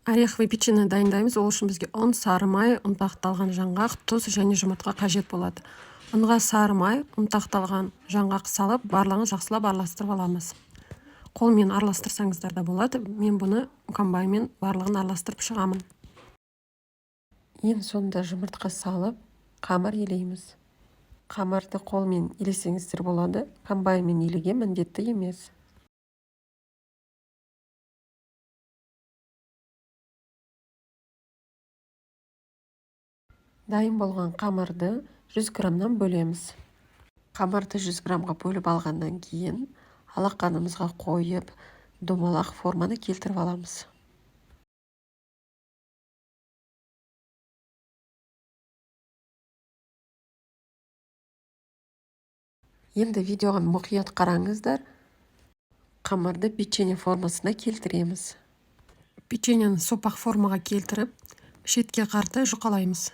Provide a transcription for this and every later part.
Ореховый печенье дайындаймыз. Ол үшін бізге ұн, сары май, ұнтақталған жаңғақ, тұз және жұмыртқа қажет болады. Ұнға сары май, ұнтақталған жаңғақ салып, барлығын жақсылап араластырып аламыз. Қолмен араластырсаңыздар да болады. Мен бұны комбайнмен барлығын араластырып шығамын. Ең соңында жұмыртқа салып, қамыр елейміз. Қамырды қолмен елесеңіздер болады. Комбайнмен елеге міндетті емес. Дайын болған қамырды 100 грамнан бөлеміз. Қамырды 100 грамға бөліп алғаннан кейін алақанымызға қойып, домалақ форманы келтіріп аламыз. Енді видеоға мұқият қараңыздар. Қамырды печенье формасына келтіреміз. Печеньені сопақ формаға келтіріп, шетке қаратай жұқалаймыз.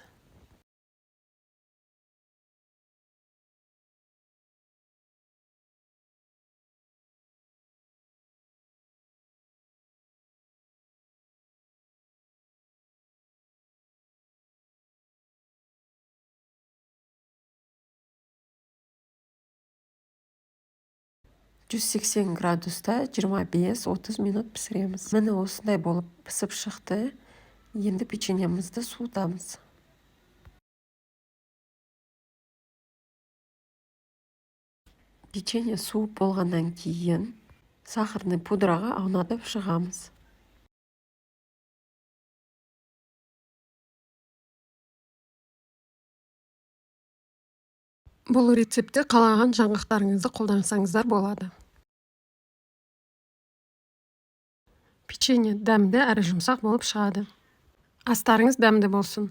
«180 градуста 25-30 минут пісіреміз. Міне осындай болып пісіп шықты. Енді печеньемізді суытамыз. Печенье суып болғаннан кейін сахарный пудраға аунатып шығамыз. Бұл рецепті қалаған жаңғақтарыңызды қолдансаңыздар болады. Печенье дәмді әрі жұмсақ болып шығады. Астарыңыз дәмді болсын.